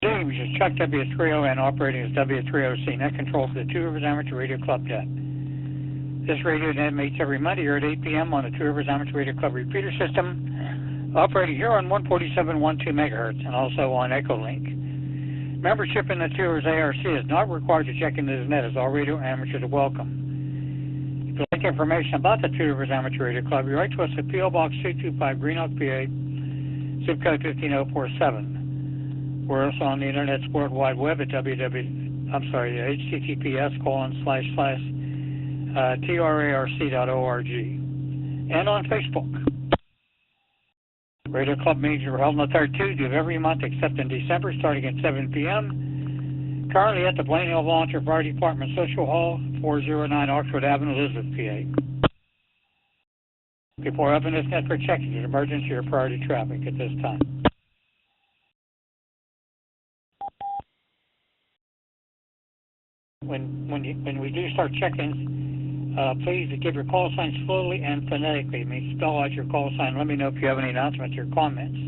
Today, which is Chuck W30N operating as W30C net control for the Two Rivers Amateur Radio Club net. This radio net meets every Monday here at 8 p.m. on the Two Rivers Amateur Radio Club repeater system, operating here on 147.12 megahertz and also on Echolink. Membership in the Two Rivers ARC is not required to check into this net, as all radio amateurs are welcome. If you'd like information about the Two Rivers Amateur Radio Club, you write to us at P.O. Box 225, Greenock, PA, zip code 15047. We're also on the Internet's World Wide Web at https://trarc.org and on Facebook. Radio Club meetings are held on the third Tuesday of every month except in December, starting at 7 p.m. Currently at the Blaine Hill Volunteer Fire Department Social Hall, 409 Oxford Avenue, Elizabeth, PA. Before opening this net for checking, an emergency or priority traffic at this time. When we do start check-ins, please give your call signs slowly and phonetically. It means spell out your call sign. Let me know if you have any announcements or comments.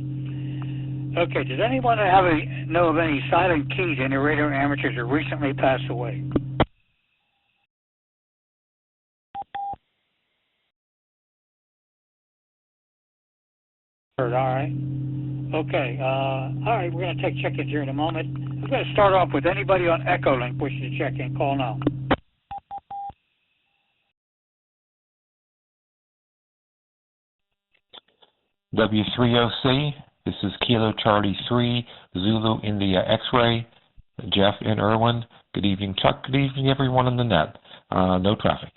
Okay, does anyone know of any silent keys any radio amateurs who recently passed away? All right. Okay. All right, we're going to take check-ins here in a moment. I'm going to start off with anybody on Echolink wishing to check in. Call now. W30C, this is Kilo Charlie 3, Zulu India X-Ray, Jeff and Irwin. Good evening, Chuck. Good evening, everyone on the net. No traffic.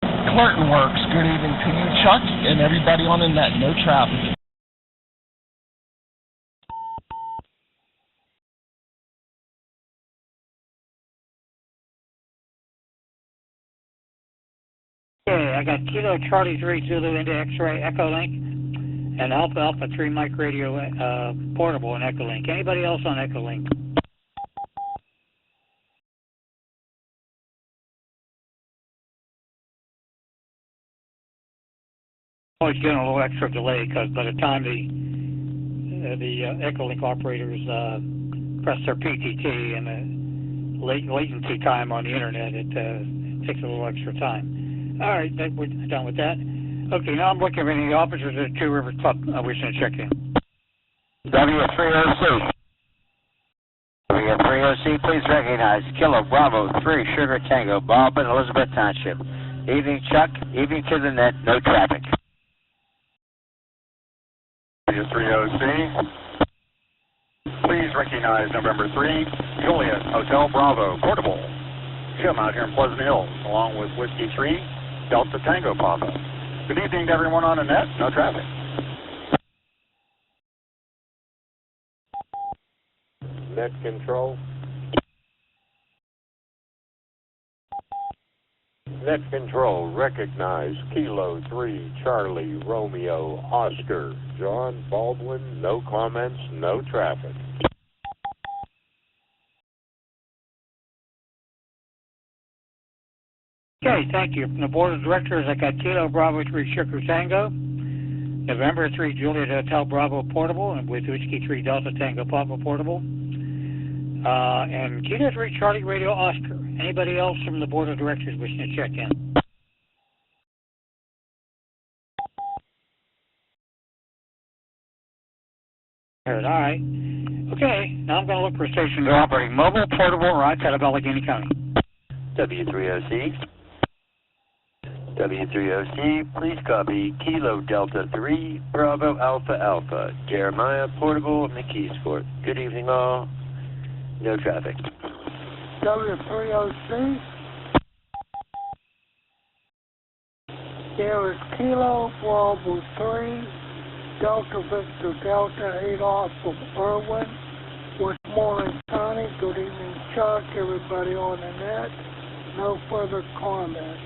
Clerton Works. Good evening to you, Chuck, and everybody on the net. No traffic. Okay, I got Kilo Charlie 3, Zulu India X-Ray, Echolink, and Alpha 3 Mike Radio Portable and Echolink. Anybody else on Echolink? Always getting a little extra delay because by the time the Echolink operators press their PTT and the latency time on the internet, it takes a little extra time. All right, we're done with that. Okay, now I'm looking at any officers at Two Rivers Club wishing to check in. W30C. W30C, please recognize Kilo Bravo 3 Sugar Tango, Bob in Elizabeth Township. Evening, Chuck. Evening to the net. No traffic. W30C, please recognize November 3 Juliet Hotel Bravo Portable. Jim out here in Pleasant Hill, along with Whiskey 3 Delta Tango Papa. Good evening to everyone on the net. No traffic. Net control. Net control, recognize Kilo 3 Charlie Romeo Oscar John Baldwin. No comments, no traffic. Okay, thank you. From the Board of Directors, I got Kilo Bravo 3 Sugar Tango, November 3 Juliet Hotel Bravo Portable, and with Whiskey 3 Delta Tango Papa Portable, and Kilo 3 Charlie Radio Oscar. Anybody else from the Board of Directors wishing to check in? All right. Okay, now I'm going to look for stations that are operating mobile, portable, or outside of Allegheny County. W30C. W30C, please copy Kilo Delta 3 Bravo Alpha Alpha. Jeremiah Portable, McKeesport. Good evening, all. No traffic. W30C. There is Kilo Bravo 3 Delta Victor Delta 8 off from Irwin, Westmoreland County. Good evening, Chuck, everybody on the net. No further comment.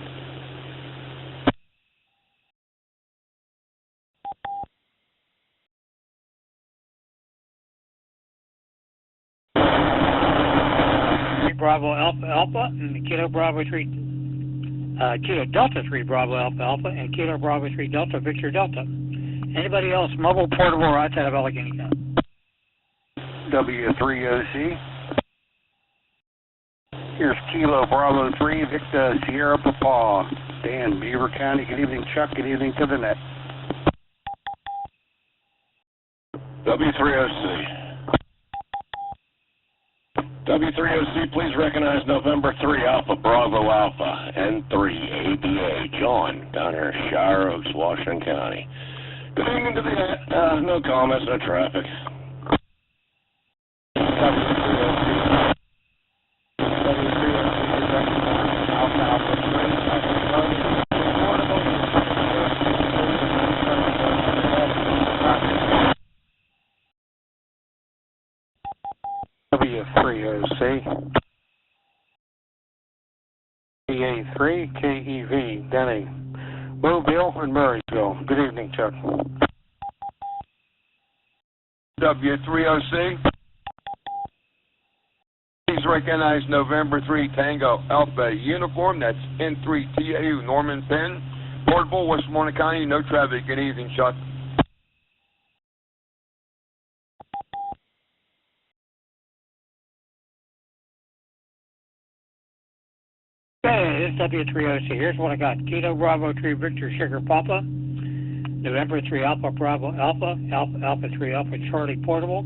Bravo Alpha Alpha and Kilo Bravo 3 Kilo Delta 3 Bravo Alpha Alpha and Kilo Bravo 3 Delta Victor Delta. Anybody else mobile, portable, or outside of Allegheny County? W3OC. Here's Kilo Bravo 3, Victor Sierra Papa. Dan, Beaver County. Good evening, Chuck. Good evening to the net. W3OC. W3OC, please recognize November 3 Alpha Bravo Alpha N3 ABA. John, down here in Shire Oaks, Washington County. Good evening to the net. No comments, no traffic. W3OC. Alpha Alpha 3. W3OC. PA3 KEV, Denny. Mobile and Murraysville. Good evening, Chuck. W3OC. Please recognize November 3 Tango Alpha Uniform. That's N3 TAU Norman Penn. Portable, Westmoreland County. No traffic. Good evening, Chuck. Okay, this is W3OC. Here's what I got. Kilo Bravo 3 Victor Sugar Papa. November 3 Alpha Bravo Alpha. Alpha 3 Alpha Charlie Portable.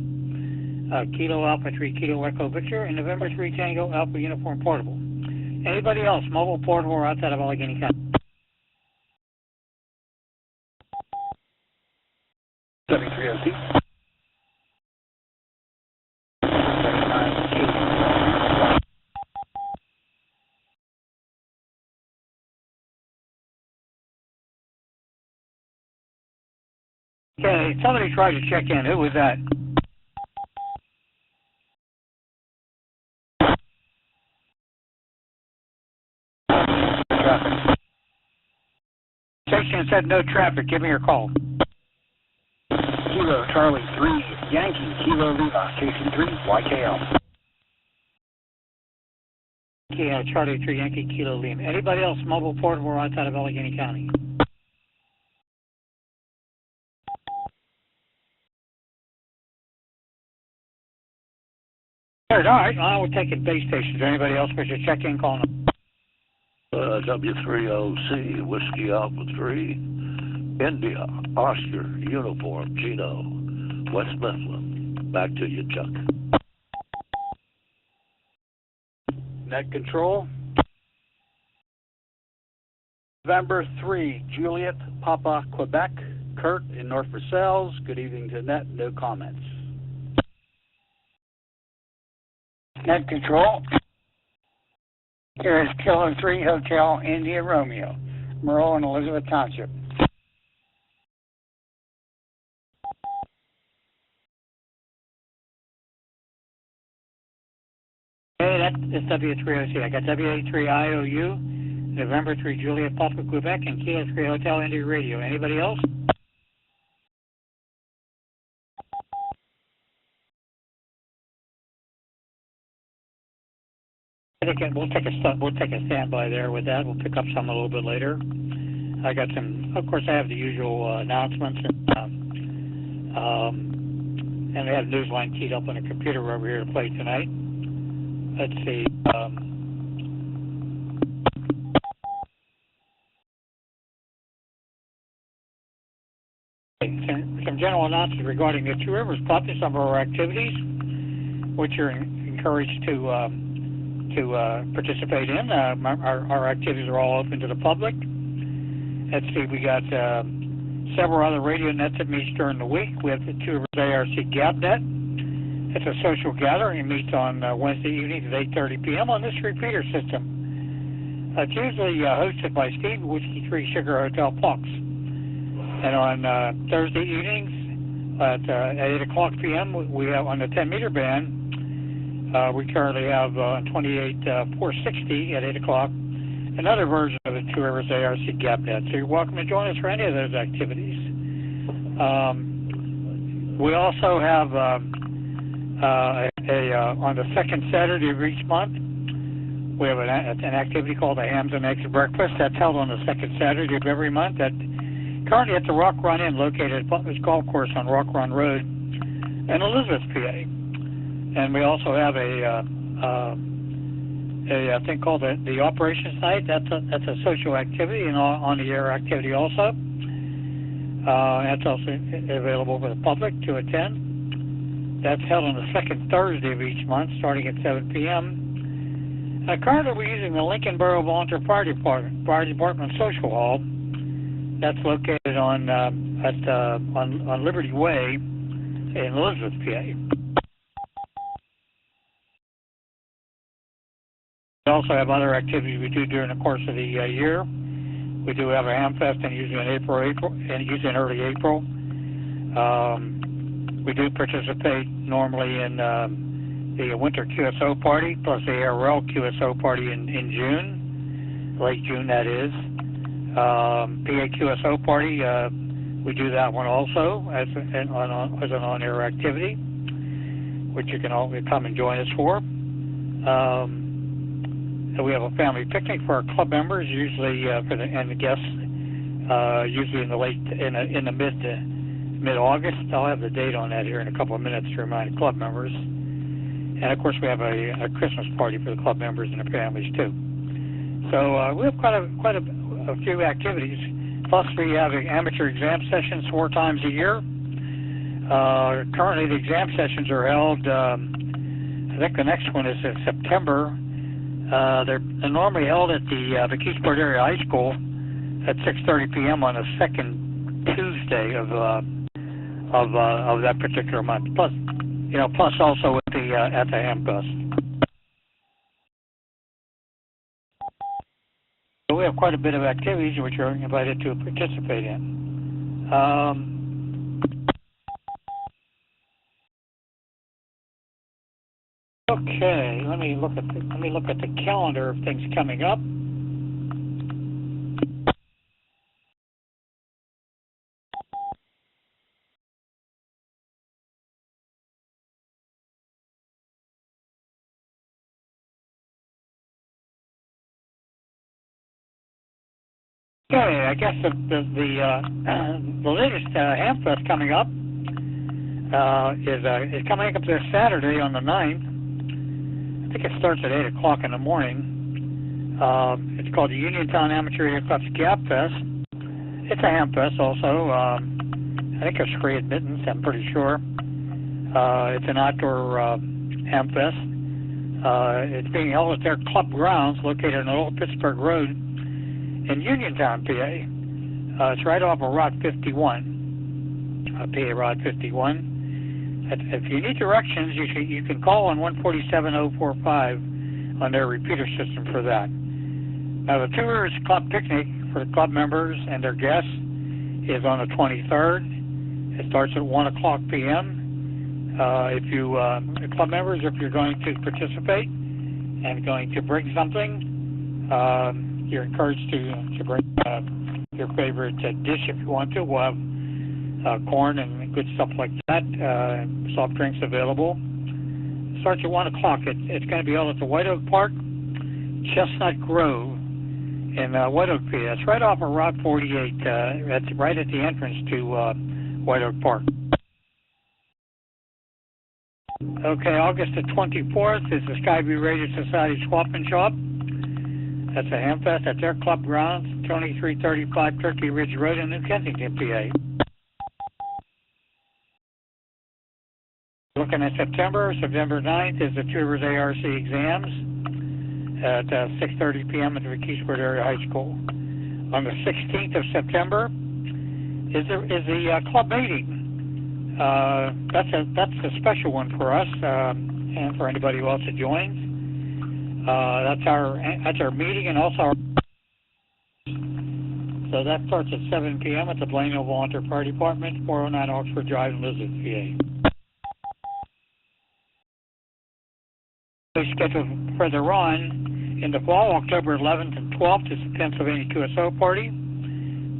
Kilo Alpha 3 Kilo Echo Victor. And November 3 Tango Alpha Uniform Portable. Anybody else, mobile, portable, or outside of Allegheny County? W3OC. Okay, somebody tried to check in. Who was that? Traffic. Station said no traffic. Give me your call. Kilo Charlie 3 Yankee Kilo Lima Station 3 YKL. Charlie 3 Yankee Kilo Lima. Anybody else mobile, portable, or outside of Allegheny County? All right, I will take it base stations. Anybody else wish to check in, call them. W3OC, Whiskey Alpha 3, India, Oscar, Uniform, Gino, West Mifflin. Back to you, Chuck. Net control. November 3, Juliet, Papa, Quebec. Kurt in North Versailles. Good evening to net. No comments. Net control. Here is Kilo 3 Hotel India Romeo, Merle and Elizabeth Township. Okay, that's W3OC. I got WA3 IOU, November 3 Juliet Papa Quebec, and Kilo 3 Hotel India Radio. Anybody else? We'll take a standby there with that. We'll pick up some a little bit later. I got some. Of course, I have the usual announcements, and I have Newsline keyed up on a computer over here to play tonight. Let's see. Some general announcements regarding the Two Rivers Club and some of our activities, which you're encouraged to participate in. Our activities are all open to the public. Let's see, we got several other radio nets that meets during the week. We have the Two Rivers ARC GapNet. It's a social gathering. It meets on Wednesday evenings at 8:30 p.m. on this repeater system. It's usually hosted by Steve, Whiskey 3 Sugar Hotel Pucks. And on Thursday evenings at 8 o'clock p.m., we have on the 10-meter band. We currently have 28.460 at 8 o'clock, another version of the Two Rivers ARC GapNet. So you're welcome to join us for any of those activities. We also have on the second Saturday of each month, we have an activity called the Hams and Eggs Breakfast. That's held on the second Saturday of every month. That currently at the Rock Run Inn, located at Butler's Golf Course on Rock Run Road in Elizabeth, PA. And we also have a thing called the operations night. That's a social activity and on-the-air activity also. That's also available for the public to attend. That's held on the second Thursday of each month, starting at 7 p.m. Currently, we're using the Lincoln Borough Volunteer Fire Department Social Hall. That's located on Liberty Way in Elizabeth, PA. We also have other activities we do during the course of the year. We do have a ham fest and usually in early April. We do participate normally in the winter QSO party plus the ARL QSO party in June, late June that is. PA QSO party, we do that one also as an on-air activity, which you can all come and join us for. We have a family picnic for our club members, usually and the guests, usually in the mid-August. I'll have the date on that here in a couple of minutes to remind club members. And of course, we have a Christmas party for the club members and their families too. So we have quite a few activities. Plus, we have amateur exam sessions 4 times a year. Currently, the exam sessions are held. I think the next one is in September. They're normally held at the McKeesport Area High School at 6:30 p.m. on the second Tuesday of that particular month. Plus also at the Ham Fest. So we have quite a bit of activities which you're invited to participate in. Okay, let me look at the calendar of things coming up. Okay, I guess the latest Ham Fest coming up is coming up this Saturday on the 9th. I think it starts at 8 o'clock in the morning. It's called the Uniontown Amateur Radio Club's Gap Fest. It's a Ham Fest also. I think it's free admittance, I'm pretty sure. It's an outdoor Ham Fest. It's being held at their club grounds located on Old Pittsburgh Road in Uniontown, PA. It's right off of Route 51, PA Route 51. If you need directions, you can call on 147-045 on their repeater system for that. Now, the Tours Club Picnic for the club members and their guests is on the 23rd. It starts at 1 o'clock p.m. Club members, if you're going to participate and going to bring something, you're encouraged to bring your favorite dish if you want to. We'll have corn and good stuff like that, soft drinks available. It starts at 1 o'clock. It's going to be held at the White Oak Park, Chestnut Grove in White Oak, PA. It's right off of Route 48, right at the entrance to White Oak Park. Okay, August the 24th is the Skyview Radio Society Swap and Shop. That's a Ham Fest at their club grounds, 2335 Turkey Ridge Road in New Kensington, PA. Looking at September 9th is the Two Rivers ARC exams at 6:30 p.m. at the McKeesport Area High School. On the 16th of September is the club meeting. That's a special one for us and for anybody who else that joins. That's our meeting and also our. So that starts at 7 p.m. at the Blainville Volunteer Fire Department, 409 Oxford Drive in Elizabeth, PA. Scheduled further on in the fall, October 11th and 12th is the Pennsylvania QSO party.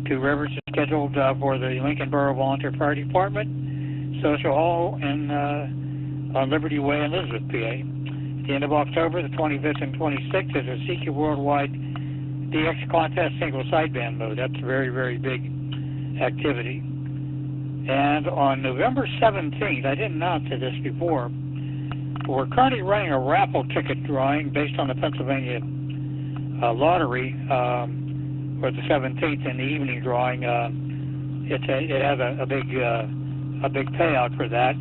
Two Rivers is scheduled for the Lincoln Borough Volunteer Fire Department, Social Hall, and on Liberty Way in Elizabeth, PA. At the end of October, the 25th and 26th, is a CQ Worldwide DX Contest single sideband mode. That's a very, very big activity. And on November 17th, I didn't announce this before, We're currently running a raffle ticket drawing based on the Pennsylvania lottery for the 17th in the evening drawing. It has a big payout for that.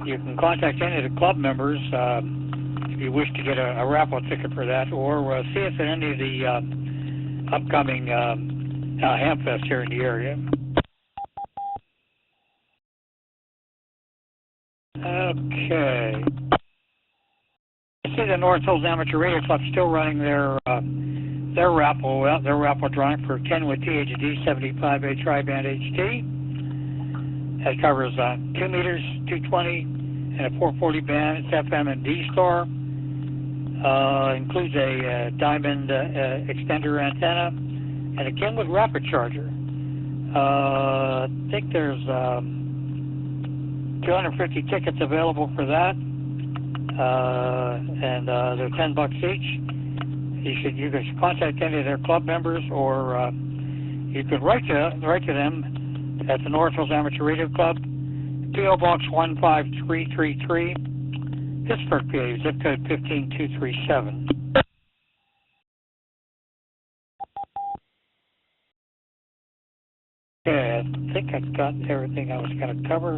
You can contact any of the club members if you wish to get a raffle ticket for that, or see us at any of the upcoming Hamfest here in the area. Okay. I see the North Hills Amateur Radio Club still running their raffle drawing for Kenwood THD 75A Tri-Band HT. That covers 2 meters, 220, and a 440 band. It's FM and D star. Includes a diamond extender antenna and a Kenwood rapid charger. I think there's 250 tickets available for that, and they're $10 each. You can contact any of their club members, or you could write to them at the North Hills Amateur Radio Club, P.O. Box 15333, Pittsburgh, PA, zip code 15237. Okay, I think I got everything I was going to cover.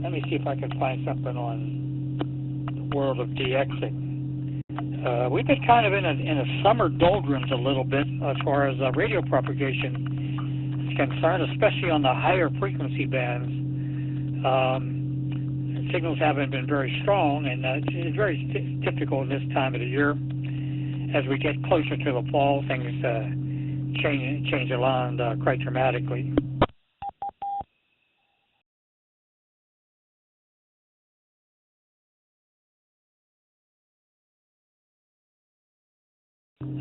Let me see if I can find something on the world of DXing. We've been kind of in a summer doldrums a little bit as far as radio propagation is concerned, especially on the higher frequency bands. Signals haven't been very strong, and it's very typical this time of the year. As we get closer to the fall, things change around quite dramatically.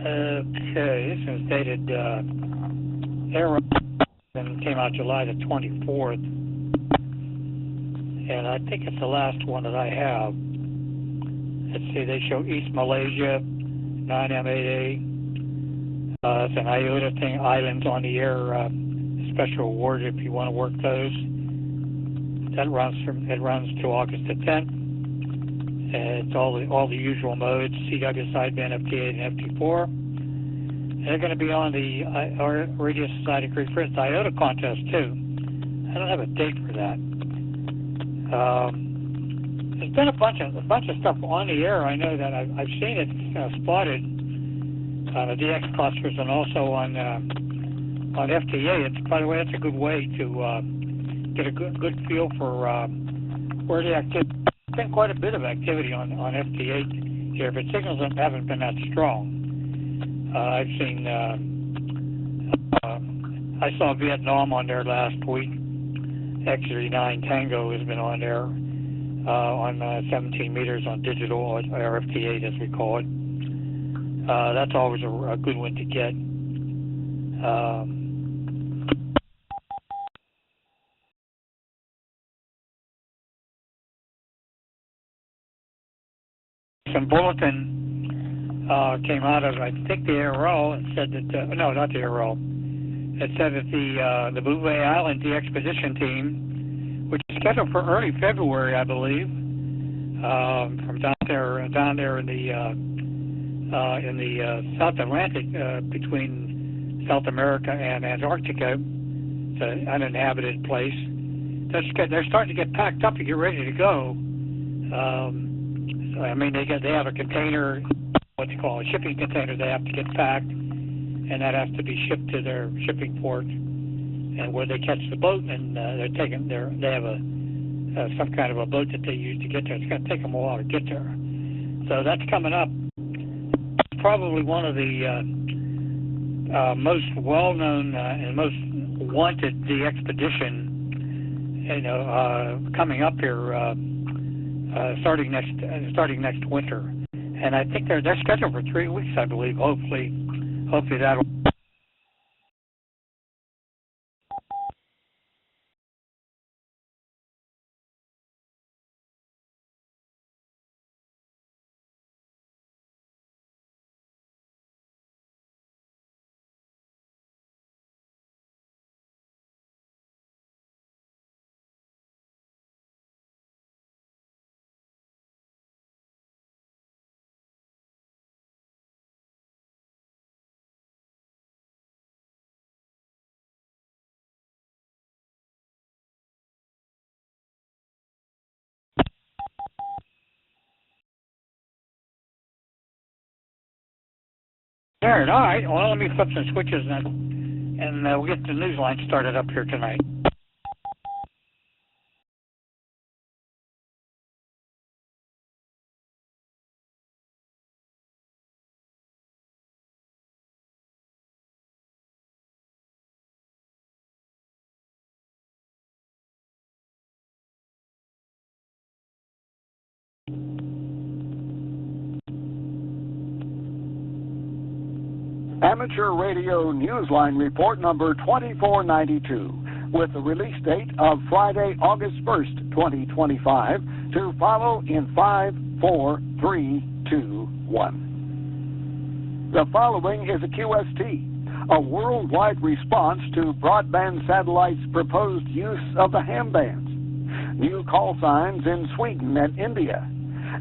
Okay, this is dated Arrow and came out July the 24th, and I think it's the last one that I have. Let's see, they show East Malaysia, 9M8A. It's an IOTA thing, Islands on the Air special award if you want to work those. That runs to August the 10th. It's all the usual modes, CW sideband, FT8 and FT4. And they're going to be on the Radio Society Great Britain's IOTA contest too. I don't have a date for that. There's been a bunch of stuff on the air. I know that I've seen it spotted on the DX clusters and also on FTA. By the way, that's a good way to get a good feel for where the activity. There's been quite a bit of activity on FT8 here, but signals haven't been that strong. I've seen, I saw Vietnam on there last week. X39 Tango has been on there on 17 meters on digital, or FT8 as we call it. That's always a good one to get. Some bulletin came out of, I think, the ARL and said that, no, not the ARL. It said that the Bouvet Island DXpedition team, which is scheduled for early February, I believe, from down there in the South Atlantic, between South America and Antarctica. It's an uninhabited place. They're starting to get packed up to get ready to go. I mean, they have a container, what they call a shipping container. They have to get packed, and that has to be shipped to their shipping port, and where they catch the boat, and they have some kind of a boat that they use to get there. It's going to take them a while to get there. So that's coming up. It's probably one of the most well-known and most wanted DXpedition, coming up here. Starting next winter, and I think they're scheduled for 3 weeks, I believe. Hopefully that'll There, all right. Well, let me flip some switches and we'll get the news line started up here tonight. Amateur Radio Newsline Report number 2492 with the release date of Friday, August 1st, 2025 to follow in 5, 4, 3, 2, 1. The following is a QST, a worldwide response to broadband satellites' proposed use of the ham bands, new call signs in Sweden and India,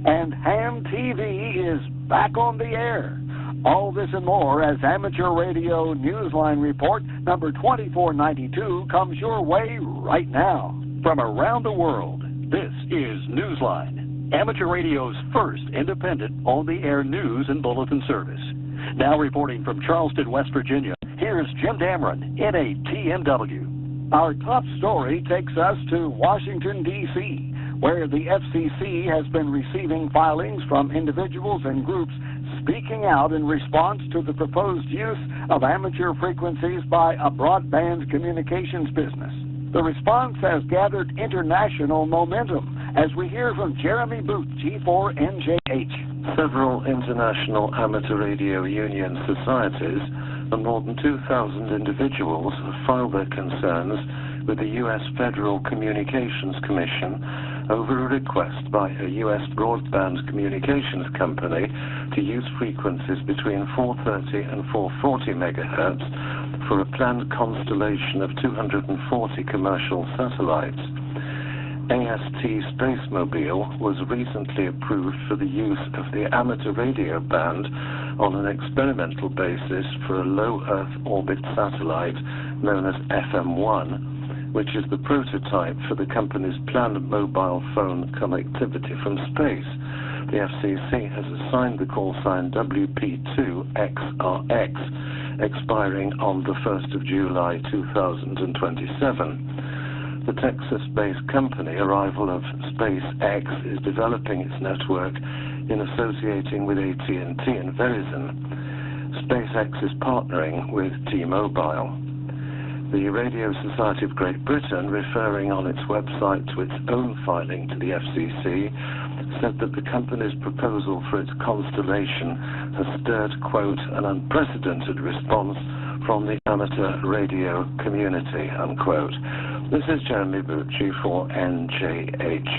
and ham TV is back on the air. All this and more as Amateur Radio Newsline Report number 2492 comes your way right now. From around the world, this is Newsline, Amateur Radio's first independent on-the-air news and bulletin service. Now reporting from Charleston, West Virginia, here's Jim Dameron, NATMW. Our top story takes us to Washington, D.C., where the FCC has been receiving filings from individuals and groups speaking out in response to the proposed use of amateur frequencies by a broadband communications business. The response has gathered international momentum, as we hear from Jeremy Booth, G4NJH. Several international amateur radio union societies and more than 2,000 individuals have filed their concerns with the U.S. Federal Communications Commission over a request by a U.S. broadband communications company to use frequencies between 430 and 440 megahertz for a planned constellation of 240 commercial satellites. AST Spacemobile was recently approved for the use of the amateur radio band on an experimental basis for a low Earth orbit satellite known as FM1, which is the prototype for the company's planned mobile phone connectivity from space. The FCC has assigned the call sign WP2XRX, expiring on the 1st of July 2027. The Texas-based company, a rival of SpaceX, is developing its network in associating with AT&T and Verizon. SpaceX is partnering with T-Mobile. The Radio Society of Great Britain, referring on its website to its own filing to the FCC, said that the company's proposal for its constellation has stirred, quote, an unprecedented response from the amateur radio community, unquote. This is Jeremy Booth, G4NJH.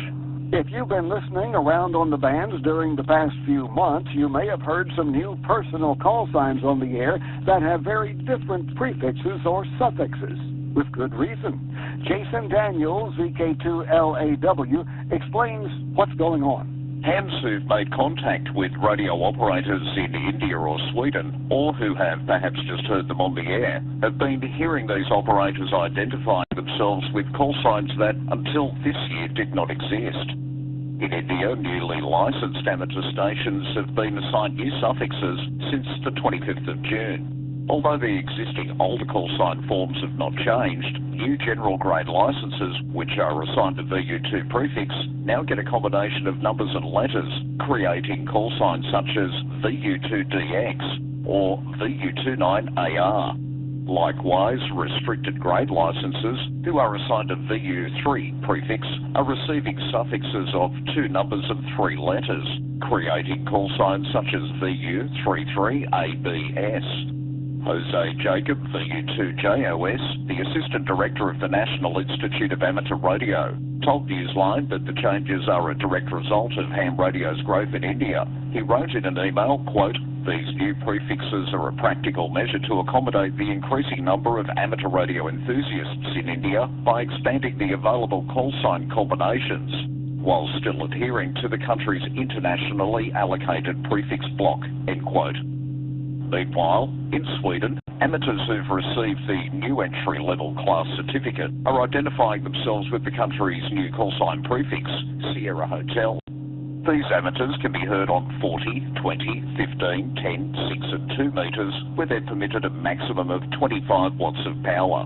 If you've been listening around on the bands during the past few months, you may have heard some new personal call signs on the air that have very different prefixes or suffixes, with good reason. Jason Daniels, VK2LAW, explains what's going on. Hams who've made contact with radio operators in India or Sweden, or who have perhaps just heard them on the air, have been hearing these operators identifying themselves with call signs that, until this year, did not exist. In India, newly licensed amateur stations have been assigned new suffixes since the 25th of June. Although the existing older call sign forms have not changed, new general grade licenses, which are assigned a VU2 prefix, now get a combination of numbers and letters, creating call signs such as VU2DX or VU29AR. Likewise, restricted grade licenses, who are assigned a VU3 prefix, are receiving suffixes of 2 numbers and 3 letters, creating call signs such as VU33ABS. Jose Jacob, VU2JOS, the Assistant Director of the National Institute of Amateur Radio, told Newsline that the changes are a direct result of ham radio's growth in India. He wrote in an email, quote, "These new prefixes are a practical measure to accommodate the increasing number of amateur radio enthusiasts in India by expanding the available call sign combinations, while still adhering to the country's internationally allocated prefix block," end quote. Meanwhile, in Sweden, amateurs who've received the new entry-level class certificate are identifying themselves with the country's new call sign prefix, Sierra Hotel. These amateurs can be heard on 40, 20, 15, 10, 6 and 2 metres, where they're permitted a maximum of 25 watts of power.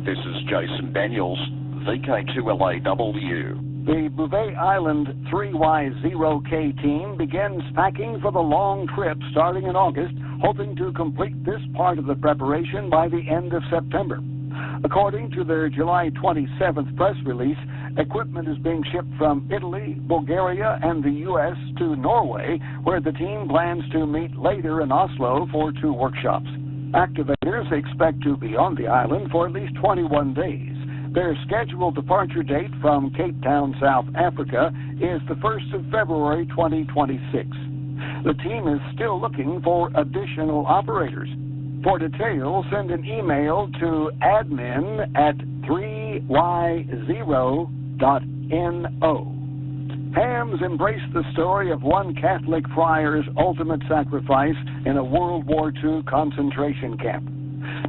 This is Jason Daniels, VK2LAW. The Bouvet Island 3Y0K team begins packing for the long trip starting in August, hoping to complete this part of the preparation by the end of September. According to their July 27th press release, equipment is being shipped from Italy, Bulgaria, and the U.S. to Norway, where the team plans to meet later in Oslo for 2 workshops. Activators expect to be on the island for at least 21 days. Their scheduled departure date from Cape Town, South Africa, is the 1st of February 2026. The team is still looking for additional operators. For details, send an email to admin@3y0.no. Hams embraced the story of one Catholic friar's ultimate sacrifice in a World War II concentration camp.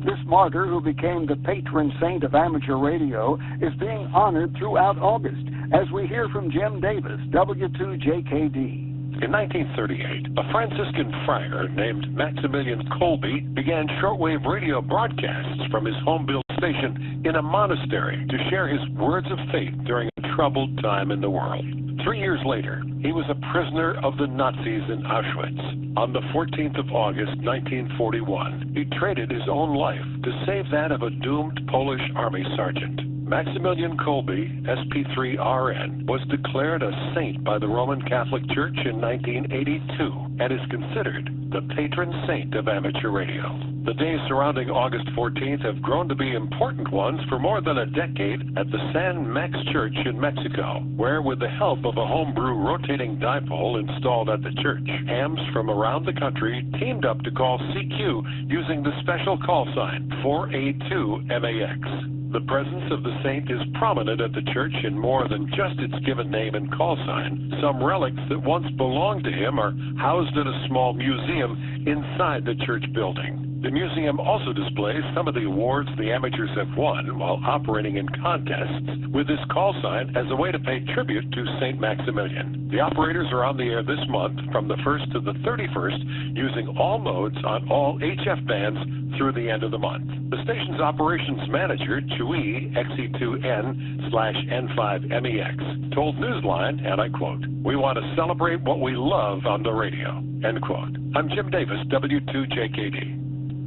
This martyr, who became the patron saint of amateur radio, is being honored throughout August, as we hear from Jim Davis, W2JKD. In 1938, a Franciscan friar named Maximilian Kolbe began shortwave radio broadcasts from his home-built station in a monastery to share his words of faith during a troubled time in the world. 3 years later, he was a prisoner of the Nazis in Auschwitz. On the 14th of August, 1941, he traded his own life to save that of a doomed Polish army sergeant. Maximilian Kolbe, SP3RN, was declared a saint by the Roman Catholic Church in 1982 and is considered the patron saint of amateur radio. The days surrounding August 14th have grown to be important ones for more than a decade at the San Max Church in Mexico, where, with the help of a homebrew rotating dipole installed at the church, hams from around the country teamed up to call CQ using the special call sign 4A2MAX. The presence of the saint is prominent at the church in more than just its given name and call sign. Some relics that once belonged to him are housed in a small museum inside the church building. The museum also displays some of the awards the amateurs have won while operating in contests with this call sign as a way to pay tribute to St. Maximilian. The operators are on the air this month from the 1st to the 31st using all modes on all HF bands through the end of the month. The station's operations manager, Chui XE2N/N5MEX, told Newsline, and I quote, "We want to celebrate what we love on the radio," end quote. I'm Jim Davis, W2JKD.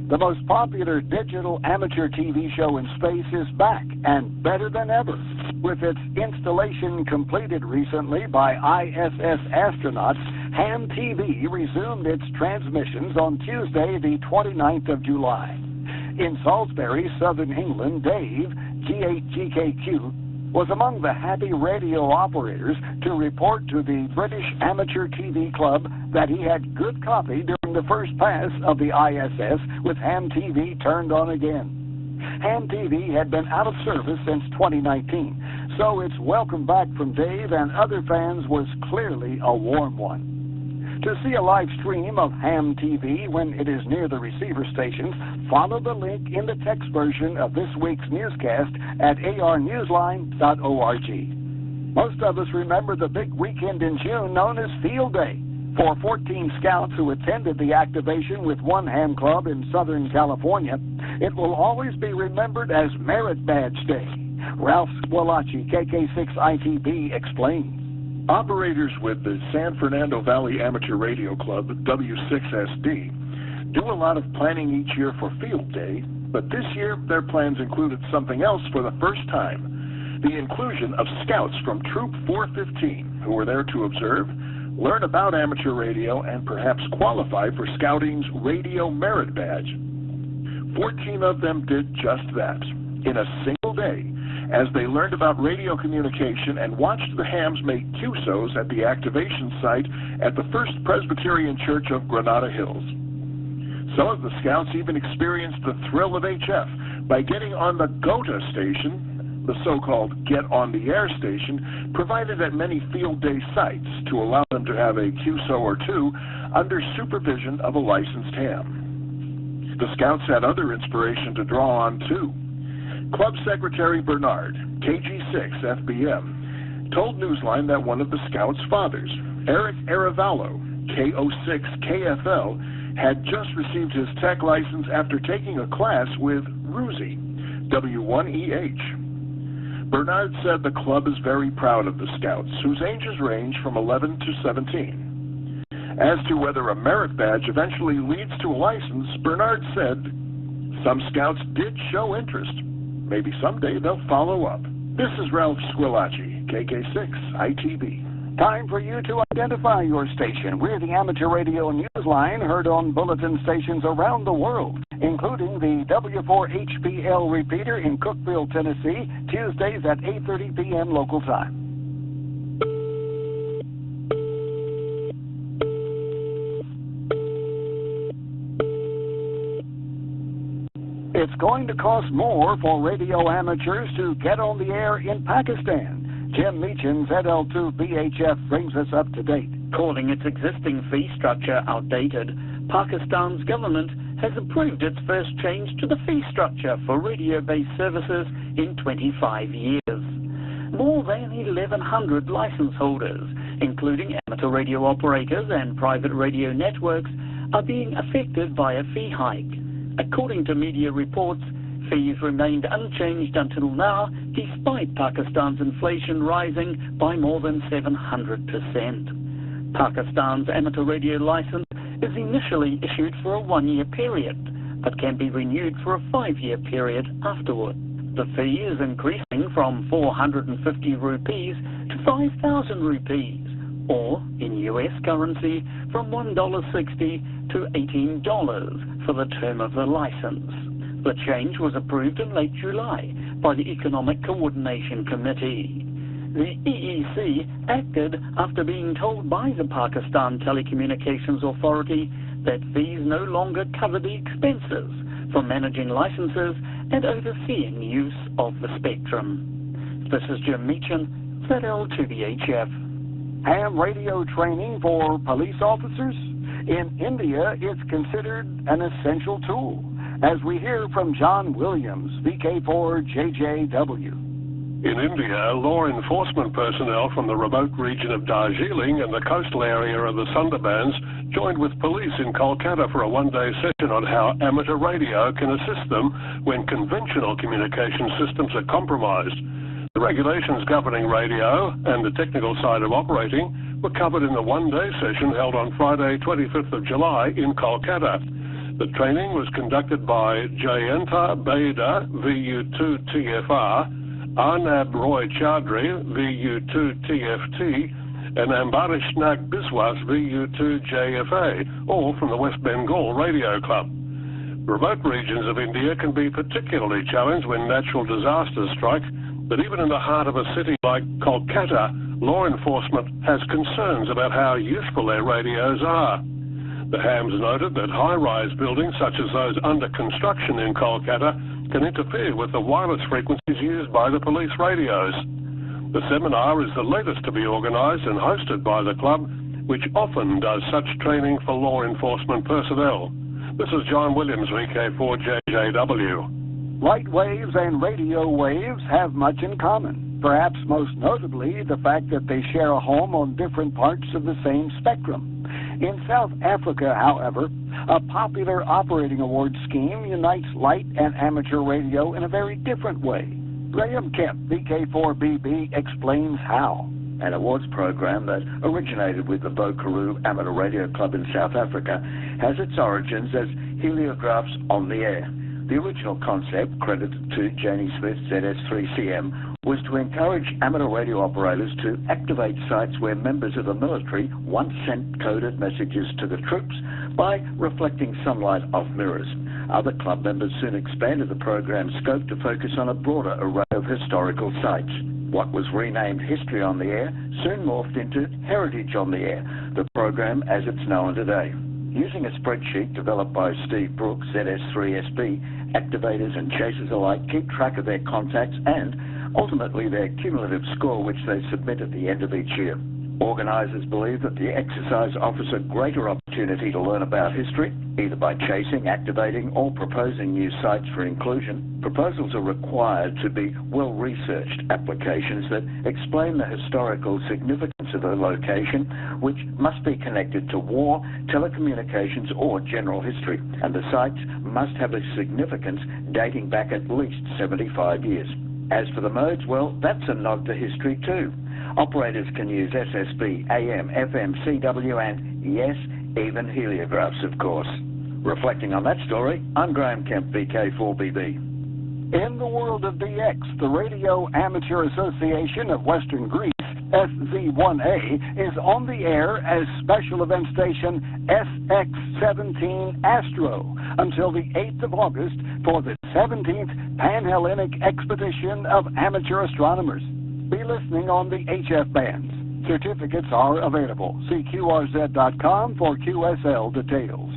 The most popular digital amateur TV show in space is back, and better than ever. With its installation completed recently by ISS astronauts, Ham TV resumed its transmissions on Tuesday, the 29th of July. In Salisbury, Southern England, Dave, G8GKQ, was among the happy radio operators to report to the British Amateur TV Club that he had good copy during the first pass of the ISS with Ham TV turned on again. Ham TV had been out of service since 2019, so its welcome back from Dave and other fans was clearly a warm one. To see a live stream of Ham TV when it is near the receiver stations, follow the link in the text version of this week's newscast at arnewsline.org. Most of us remember the big weekend in June known as Field Day. For 14 scouts who attended the activation with one ham club in Southern California, it will always be remembered as Merit Badge Day. Ralph Squillaci, KK6ITB, explains. Operators with the San Fernando Valley Amateur Radio Club, W6SD, do a lot of planning each year for Field Day, but this year their plans included something else for the first time, the inclusion of scouts from Troop 415 who were there to observe, learn about amateur radio, and perhaps qualify for Scouting's Radio Merit Badge. 14 of them did just that, in a single day, as they learned about radio communication and watched the hams make QSOs at the activation site at the First Presbyterian Church of Granada Hills. Some of the scouts even experienced the thrill of HF by getting on the GOTA station, the so-called Get on the Air station, provided at many field day sites to allow them to have a QSO or two under supervision of a licensed ham. The scouts had other inspiration to draw on, too. Club Secretary Bernard, KG6 FBM, told Newsline that one of the scouts' fathers, Eric Aravallo, K06KFL, had just received his tech license after taking a class with Ruzi, W1EH. Bernard said the club is very proud of the scouts, whose ages range from 11 to 17. As to whether a merit badge eventually leads to a license, Bernard said, some scouts did show interest. Maybe someday they'll follow up. This is Ralph Squillaci, KK6ITB. Time for you to identify your station. We're the Amateur Radio Newsline, heard on bulletin stations around the world, including the W4HPL repeater in Cookeville, Tennessee, Tuesdays at 8:30 p.m. local time. It's going to cost more for radio amateurs to get on the air in Pakistan. Jim Meachin, ZL2BHF, brings us up to date. Calling its existing fee structure outdated, Pakistan's government has approved its first change to the fee structure for radio-based services in 25 years. More than 1,100 license holders, including amateur radio operators and private radio networks, are being affected by a fee hike. According to media reports, fees remained unchanged until now, despite Pakistan's inflation rising by more than 700%. Pakistan's amateur radio license is initially issued for a 1-year period, but can be renewed for a 5-year period afterward. The fee is increasing from 450 rupees to 5,000 rupees, or, in US currency, from $1.60 to $18 for the term of the license. The change was approved in late July by the Economic Coordination Committee. The EEC acted after being told by the Pakistan Telecommunications Authority that fees no longer cover the expenses for managing licenses and overseeing use of the spectrum. This is Jim Meachin, ZL2BHF. Ham radio training for police officers? In India, it's considered an essential tool, as we hear from John Williams, VK4JJW. In India, law enforcement personnel from the remote region of Darjeeling and the coastal area of the Sundarbans joined with police in Kolkata for a one-day session on how amateur radio can assist them when conventional communication systems are compromised. The regulations governing radio and the technical side of operating were covered in the one-day session held on Friday, 25th of July in Kolkata. The training was conducted by Jayanta Beda, VU2TFR, Arnab Roy Chaudhry, VU2TFT, and Ambarish Nag Biswas, VU2JFA, all from the West Bengal Radio Club. Remote regions of India can be particularly challenged when natural disasters strike, but even in the heart of a city like Kolkata, law enforcement has concerns about how useful their radios are. The Hams noted that high-rise buildings such as those under construction in Kolkata can interfere with the wireless frequencies used by the police radios. The seminar is the latest to be organised and hosted by the club, which often does such training for law enforcement personnel. This is John Williams, VK4JJW. Light waves and radio waves have much in common, perhaps most notably the fact that they share a home on different parts of the same spectrum. In South Africa, however, a popular operating award scheme unites light and amateur radio in a very different way. Graham Kemp, VK4BB, explains how. An awards program that originated with the Bokaroo Amateur Radio Club in South Africa has its origins as heliographs on the air. The original concept, credited to Janie Smith ZS3CM, was to encourage amateur radio operators to activate sites where members of the military once sent coded messages to the troops by reflecting sunlight off mirrors. Other club members soon expanded the program's scope to focus on a broader array of historical sites. What was renamed History on the Air soon morphed into Heritage on the Air, the program as it's known today. Using a spreadsheet developed by Steve Brooks, ZS3SB, activators and chasers alike keep track of their contacts and, ultimately, their cumulative score, which they submit at the end of each year. Organisers believe that the exercise offers a greater opportunity to learn about history, either by chasing, activating or proposing new sites for inclusion. Proposals are required to be well-researched applications that explain the historical significance of a location, which must be connected to war, telecommunications or general history, and the sites must have a significance dating back at least 75 years. As for the modes, well, that's a nod to history too. Operators can use SSB, AM, FM, CW, and, yes, even heliographs, of course. Reflecting on that story, I'm Graham Kemp, VK4BB. In the world of DX, the Radio Amateur Association of Western Greece, SZ1A, is on the air as special event station SX17 Astro until the 8th of August for the 17th Panhellenic Expedition of Amateur Astronomers. Be listening on the HF bands. Certificates are available. See QRZ.com for QSL details.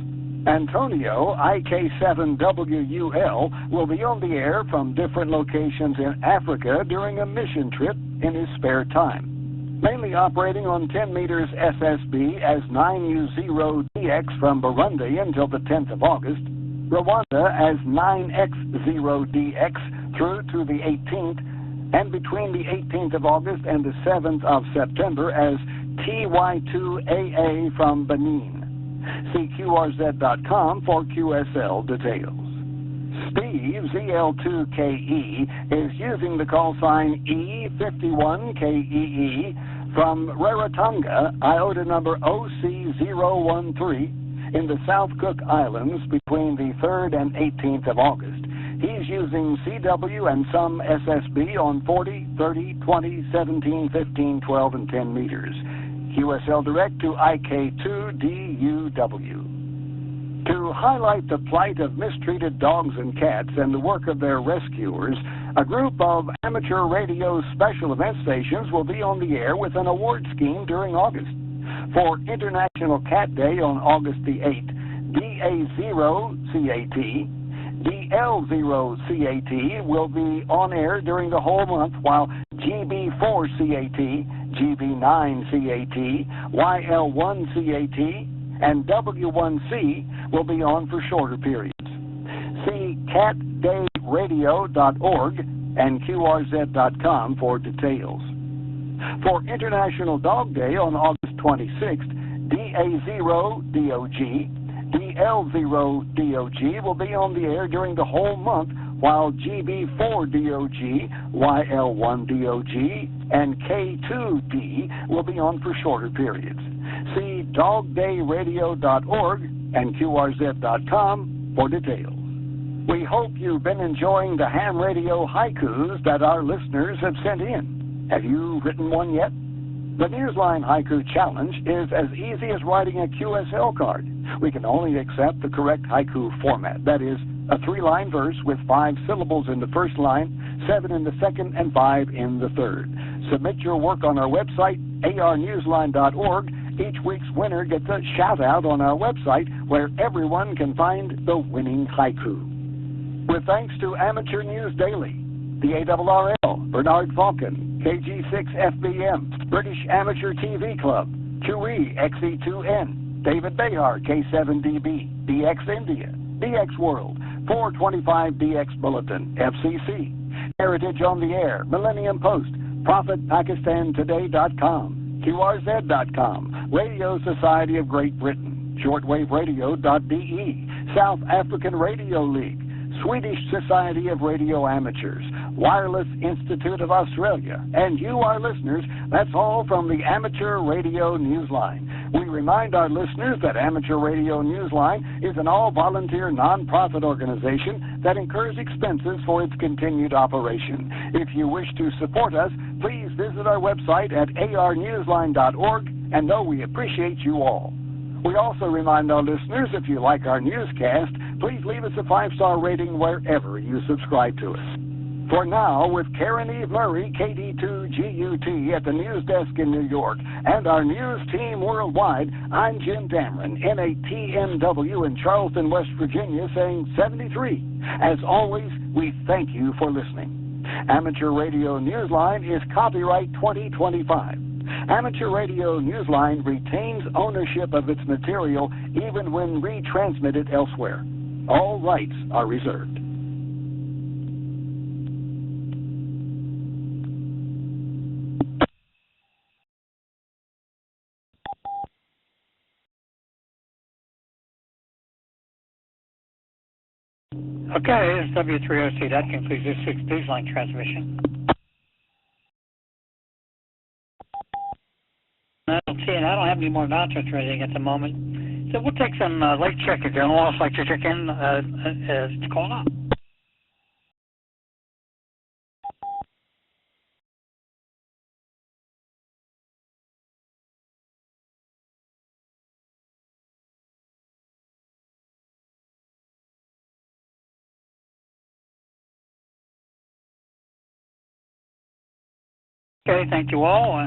Antonio, IK7WUL, will be on the air from different locations in Africa during a mission trip in his spare time. Mainly operating on 10 meters SSB as 9U0DX from Burundi until the 10th of August, Rwanda as 9X0DX through to the 18th, and between the 18th of August and the 7th of September as TY2AA from Benin. See QRZ.com for QSL details. Steve, ZL2KE, is using the call sign E51KEE from Rarotonga, IOTA number OC013, in the South Cook Islands between the 3rd and 18th of August. He's using CW and some SSB on 40, 30, 20, 17, 15, 12, and 10 meters. QSL direct to IK2DUW. To highlight the plight of mistreated dogs and cats and the work of their rescuers, a group of amateur radio special event stations will be on the air with an award scheme during August. For International Cat Day on August the 8th, DA0CAT, DL0CAT will be on air during the whole month, while GB4CAT, GB9CAT, YL1CAT, and W1C will be on for shorter periods. See catdayradio.org and QRZ.com for details. For International Dog Day on August 26th, DA0DOG, DL0DOG will be on the air during the whole month, while GB4DOG, YL1DOG, and K2D will be on for shorter periods. See dogdayradio.org and QRZ.com for details. We hope you've been enjoying the ham radio haikus that our listeners have sent in. Have you written one yet? The Newsline Haiku Challenge is as easy as writing a QSL card. We can only accept the correct haiku format, that is, a 3-line verse with 5 syllables in the first line, 7 in the second, and 5 in the third. Submit your work on our website, arnewsline.org. Each week's winner gets a shout-out on our website where everyone can find the winning haiku. With thanks to Amateur News Daily, the ARRL, Bernard Falcon, KG6FBM, British Amateur TV Club, QE XE2N, David Behar, K7DB, DX India, DX World, 425DX Bulletin, FCC, Heritage on the Air, Millennium Post, ProfitPakistanToday.com, QRZ.com, Radio Society of Great Britain, ShortwaveRadio.de, South African Radio League, Swedish Society of Radio Amateurs, Wireless Institute of Australia, and you, our listeners, that's all from the Amateur Radio Newsline. We remind our listeners that Amateur Radio Newsline is an all-volunteer non-profit organization that incurs expenses for its continued operation. If you wish to support us, please visit our website at arnewsline.org and know we appreciate you all. We also remind our listeners, if you like our newscast, please leave us a 5-star rating wherever you subscribe to us. For now, with Karen Eve Murray, KD2GUT at the news desk in New York, and our news team worldwide, I'm Jim Dameron, NATMW in Charleston, West Virginia, saying 73. As always, we thank you for listening. Amateur Radio Newsline is copyright 2025. Amateur Radio Newsline retains ownership of its material even when retransmitted elsewhere. All rights are reserved. Okay, this is W3OC. That concludes this week's Newsline transmission. I don't have any more announcements or anything at the moment. So we'll take some late check. If anyone else like to check in, it's called up. Okay, thank you all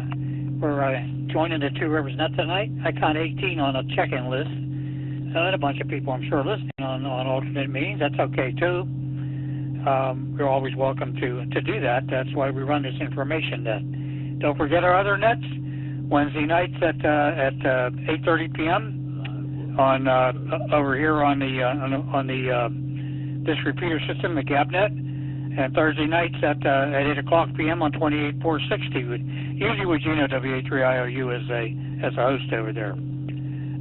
for joining the Two Rivers Net tonight. I count 18 on a check-in list. And a bunch of people, I'm sure, listening on alternate meetings. That's okay, too. You're always welcome to do that. That's why we run this information net. Don't forget our other nets. Wednesday nights at 8:30 p.m. on over here on the this repeater system, the GapNet. And Thursday nights at 8 o'clock p.m. on 28460, usually with Gino WA3IOU as a host over there.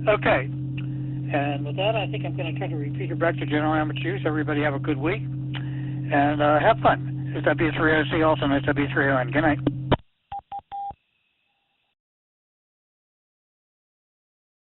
Okay, and with that, I think I'm going to kind of repeat it back to General Amateurs. Everybody have a good week, and have fun. It's W3OC also, and it's W3ON. Good night.